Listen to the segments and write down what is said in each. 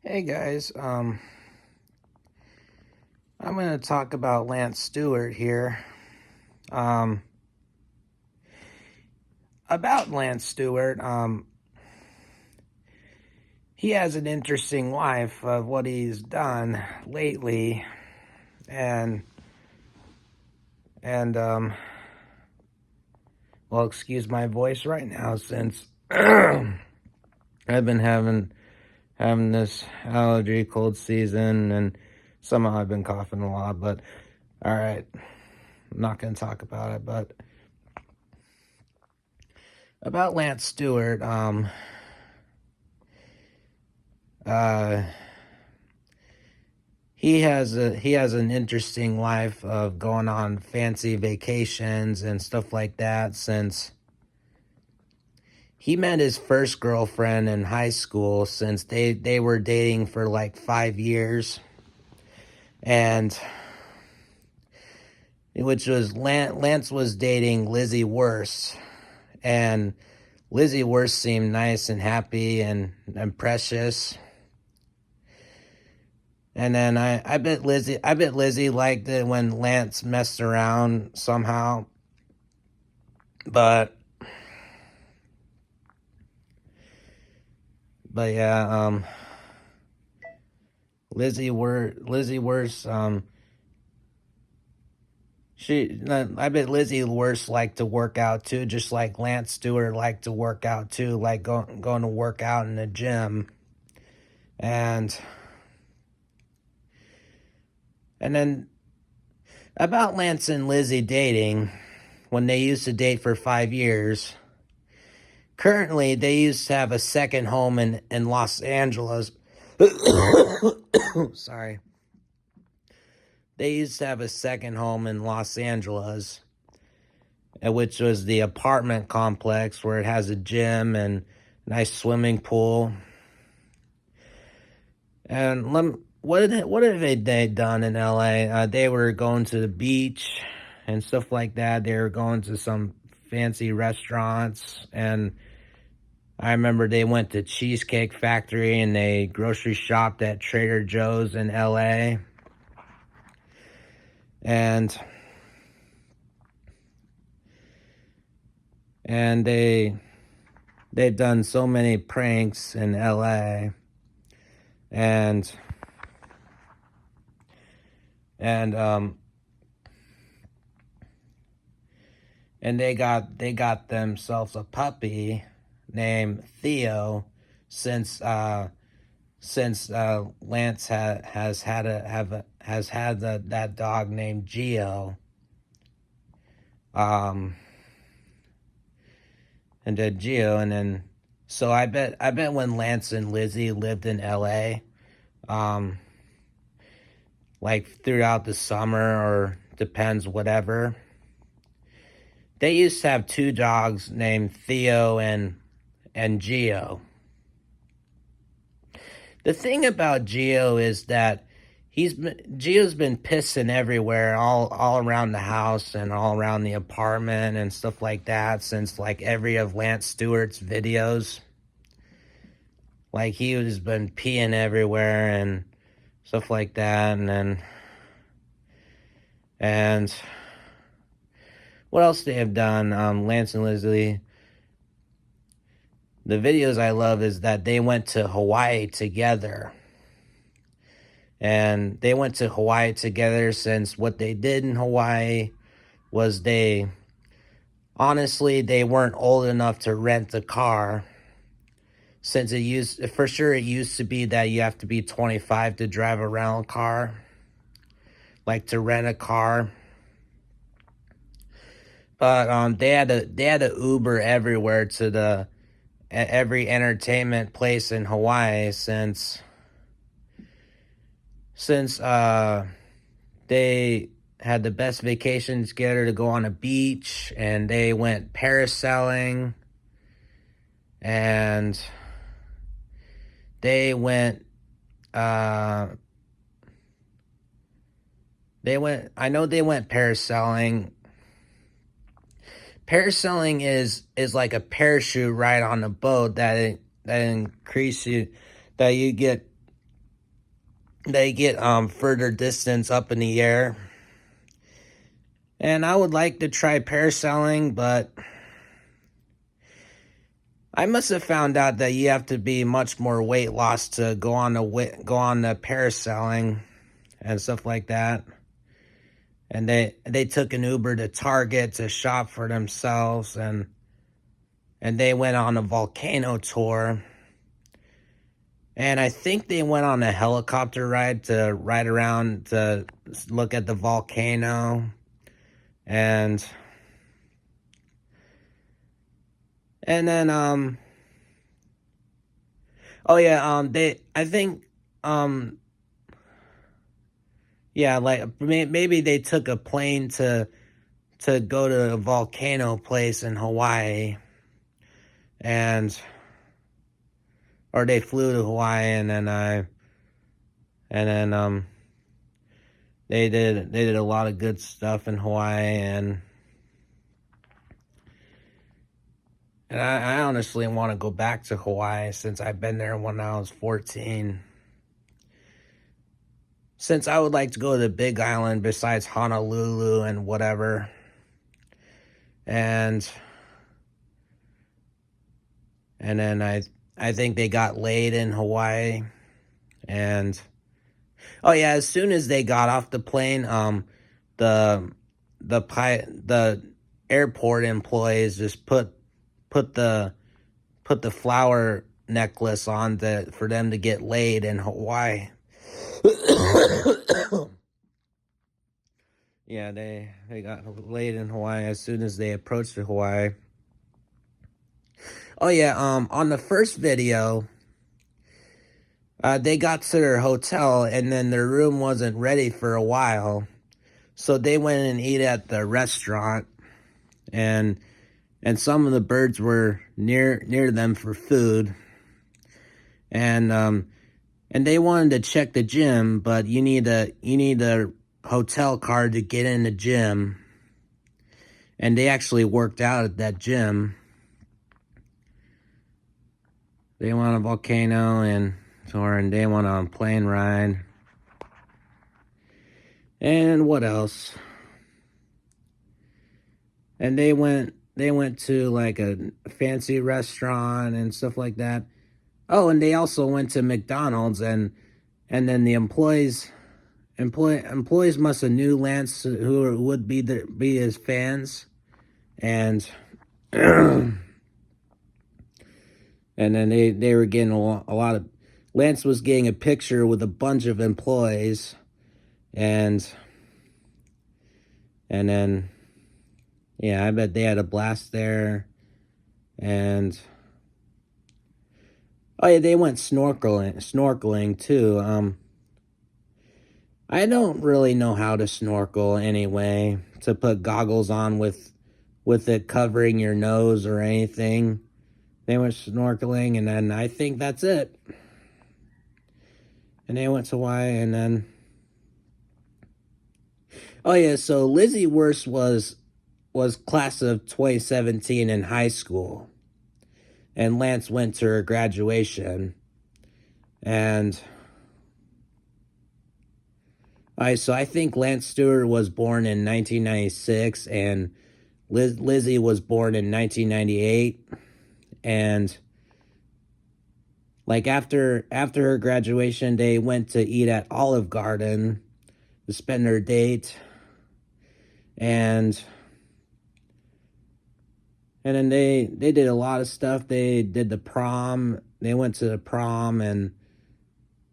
Hey guys, I'm going to talk about Lance Stewart here. Um, about Lance Stewart, he has an interesting life of what he's done lately, and and well, excuse my voice right now since I've been having this allergy cold season, and somehow I've been coughing a lot. But all right, I'm not going to talk about it, but about Lance Stewart, uh, he has an interesting life of going on fancy vacations and stuff like that since he met his first girlfriend in high school, since they were dating for like 5 years, and which was Lance was dating Lizzie Worse, and Lizzie Worse seemed nice and happy and precious. And then I bet Lizzie liked it when Lance messed around somehow. But yeah, Lizzie Worse, I bet Lizzie Worse liked to work out too, just like Lance Stewart liked to work out too, like going to work out in the gym. And then about Lance and Lizzie dating, when they used to date for 5 years. Currently, they used to have a second home in Los Angeles. Sorry. They used to have a second home in Los Angeles, which was the apartment complex where it has a gym and nice swimming pool. And what have they done in LA? They were going to the beach and stuff like that. They were going to some fancy restaurants, and I remember they went to Cheesecake Factory and they grocery shopped at Trader Joe's in LA. And they've done so many pranks in LA. And and um and they got themselves a puppy named Theo, since Lance has had that dog named Geo. Um and then Geo, and then so I bet when Lance and Lizzie lived in LA, um like throughout the summer, or depends, whatever, they used to have two dogs named Theo and Geo. The thing about Geo is that Geo's been pissing everywhere, all around the house and all around the apartment and stuff like that, since like every of Lance Stewart's videos. Like, he has been peeing everywhere and stuff like that. And what else they have done? Lance and Lizzie. The videos I love is that they went to Hawaii together. And they went to Hawaii together, since what they did in Hawaii was they weren't old enough to rent a car, since it used to be that you have to be 25 to drive a rental car, like to rent a car. But they had a Uber everywhere to every entertainment place in Hawaii, since they had the best vacation together to go on a beach, and they went parasailing, and they went I know they went parasailing. Parasailing is like a parachute ride on a boat that increase you that you get they get further distance up in the air. And I would like to try parasailing, but I must have found out that you have to be much more weight loss to go on the parasailing and stuff like that. And they took an Uber to Target to shop for themselves, and they went on a volcano tour. And I think they went on a helicopter ride to ride around to look at the volcano. And then oh yeah, they I think um yeah, like maybe they took a plane to go to a volcano place in Hawaii, and or they flew to Hawaii, and then they did a lot of good stuff in Hawaii, and I honestly want to go back to Hawaii since I've been there when I was 14. Since I would like to go to the Big Island besides Honolulu and whatever. And then I think they got laid in Hawaii. And oh yeah, as soon as they got off the plane, the the airport employees just put the flower necklace on for them to get laid in Hawaii. Yeah, they got laid in Hawaii as soon as they approached Hawaii. Oh yeah, on the first video, they got to their hotel and then their room wasn't ready for a while. So they went and ate at the restaurant, and some of the birds were near them for food. And they wanted to check the gym, but you need a hotel card to get in the gym. And they actually worked out at that gym. They went on a volcano and they went on a plane ride. And what else? And they went to like a fancy restaurant and stuff like that. Oh, and they also went to McDonald's, and then the employees must have knew Lance, who would be his fans, and and then they were getting a lot of, Lance was getting a picture with a bunch of employees, and then yeah, I bet they had a blast there. And oh yeah, they went snorkeling too. I don't really know how to snorkel anyway, to put goggles on with it covering your nose or anything. They went snorkeling, and then I think that's it. And they went to Hawaii, and then oh yeah, so Lizzie Worst was class of 2017 in high school, and Lance went to her graduation. And so I think Lance Stewart was born in 1996, and Lizzie was born in 1998. And like after her graduation, they went to eat at Olive Garden to spend their date. And then they did a lot of stuff. They did the prom. They went to the prom, and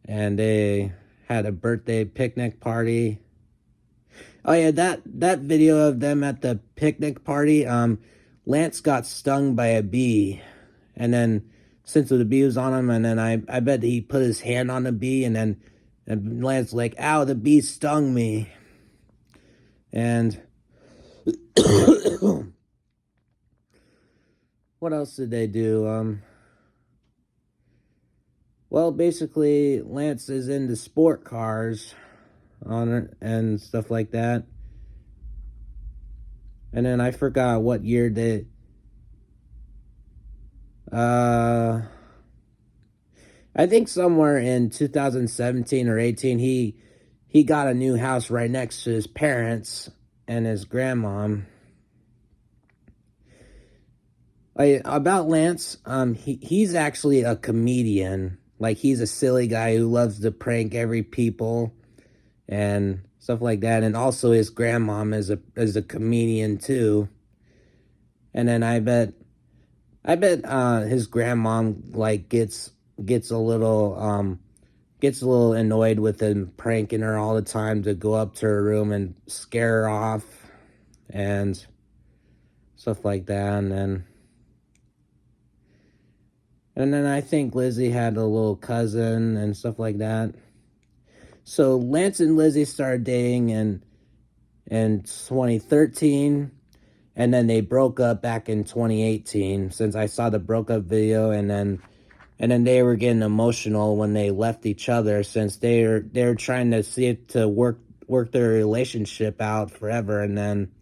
they had a birthday picnic party. Oh yeah, that video of them at the picnic party, Lance got stung by a bee, and then since the bee was on him, and then I bet he put his hand on the bee, and then Lance like, ow, the bee stung me. And what else did they do? Well, basically, Lance is into sport cars on it and stuff like that. And then I forgot what year they... I think somewhere in 2017 or 18, he got a new house right next to his parents and his grandmom. About Lance, he's actually a comedian. Like, he's a silly guy who loves to prank every people and stuff like that. And also his grandmom is a comedian too. And then I bet his grandmom like gets a little gets a little annoyed with him pranking her all the time to go up to her room and scare her off and stuff like that. And then I think Lizzie had a little cousin and stuff like that. So Lance and Lizzie started dating in 2013, and then they broke up back in 2018. Since I saw the broke up video, and then they were getting emotional when they left each other, since they're trying to see it to work their relationship out forever, and then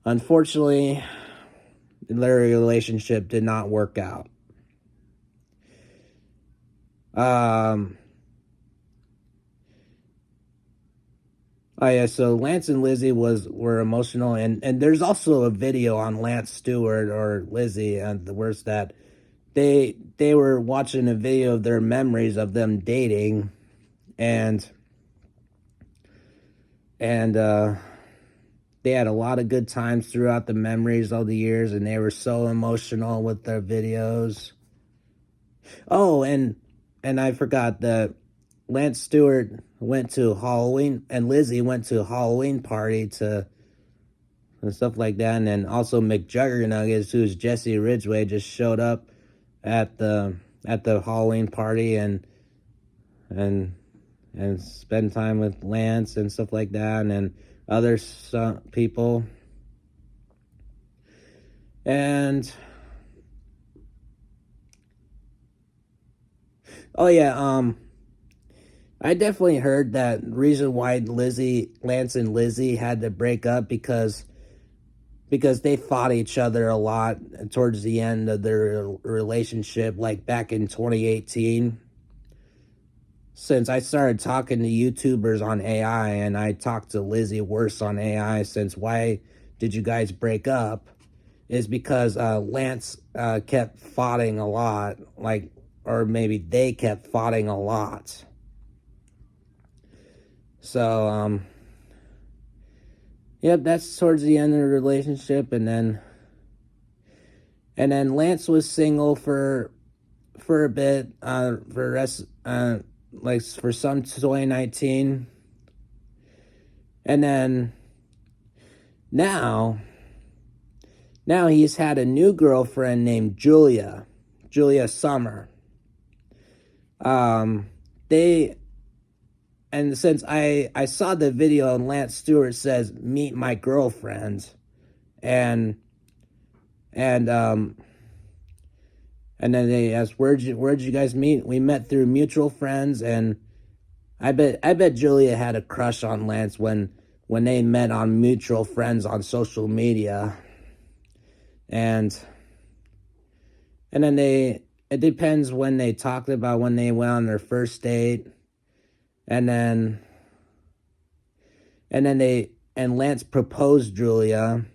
unfortunately their relationship did not work out. Oh yeah, so Lance and Lizzie were emotional, and there's also a video on Lance Stewart or Lizzie and the worst that they were watching a video of their memories of them dating, and and they had a lot of good times throughout the memories all the years, and they were so emotional with their videos. Oh, and I forgot that Lance Stewart went to Halloween, and Lizzie went to a Halloween party to and stuff like that, and then also McJuggernuggets, who's Jesse Ridgway, just showed up at the Halloween party and and spend time with Lance and stuff like that, and other people. And oh yeah, I definitely heard that reason why Lance and Lizzie had to break up because they fought each other a lot towards the end of their relationship, like back in 2018. Since I started talking to YouTubers on AI, and I talked to Lizzie worse on AI, since why did you guys break up? Is because Lance kept fighting a lot, like, or maybe they kept fighting a lot. So, yep, that's towards the end of the relationship, and then Lance was single for a bit, for rest, like for some 2019, and then now he's had a new girlfriend named Julia Summer. They and since I saw the video and Lance Stewart says meet my girlfriend, and and um and then they asked where'd you guys meet? We met through mutual friends, and I bet Julia had a crush on Lance when they met on mutual friends on social media, and and then it depends when they talked about when they went on their first date, and then and Lance proposed Julia,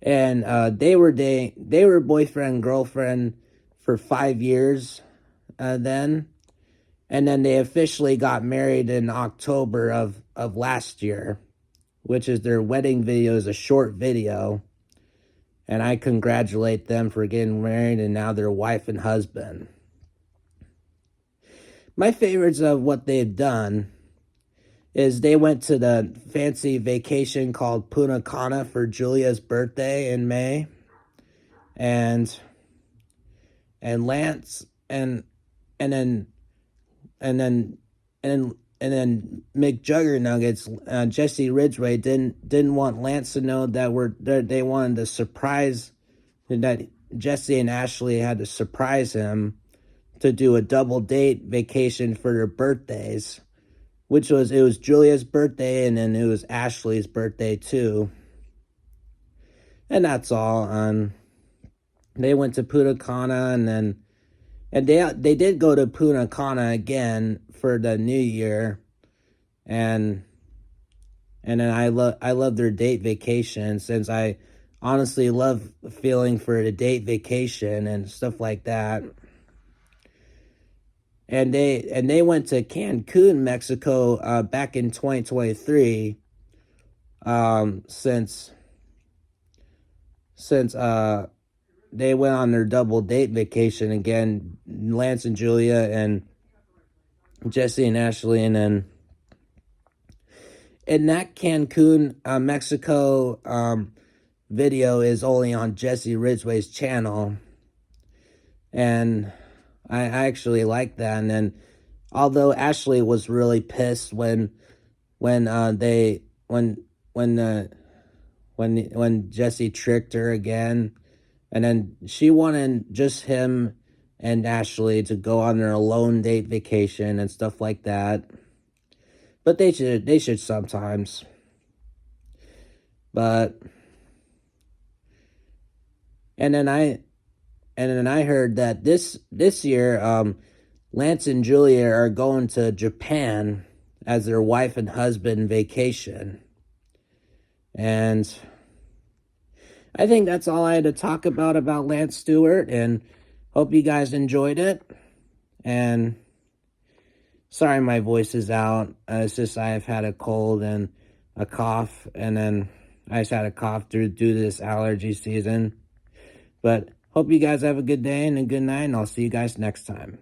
and they were boyfriend girlfriend for 5 years, then, and then they officially got married in October of last year, which is their wedding video is a short video, and I congratulate them for getting married, and now they're wife and husband. My favorites of what they've done is they went to the fancy vacation called Punta Cana for Julia's birthday in May, and Lance and then and then and then McJuggernuggets, Jesse Ridgway didn't want Lance to know that they wanted to surprise, that Jesse and Ashley had to surprise him to do a double date vacation for their birthdays, it was Julia's birthday, and then it was Ashley's birthday too. And that's all. They went to Punta Cana, and then And they did go to Punta Cana again for the New Year, and then I love their date vacation, since I honestly love feeling for a date vacation and stuff like that. And they went to Cancun, Mexico, back in 2023. Since they went on their double date vacation again, Lance and Julia and Jesse and Ashley, and then in that Cancun, Mexico video is only on Jesse Ridgway's channel, and I actually like that. And then, although Ashley was really pissed when they when Jesse tricked her again, and then she wanted just him and Ashley to go on their alone date vacation and stuff like that. But they should sometimes. But and then I heard that this year, Lance and Julia are going to Japan as their wife and husband vacation. And I think that's all I had to talk about Lance Stewart, and hope you guys enjoyed it. And sorry my voice is out. It's just I've had a cold and a cough, and then I just had a cough due to this allergy season. But hope you guys have a good day and a good night, and I'll see you guys next time.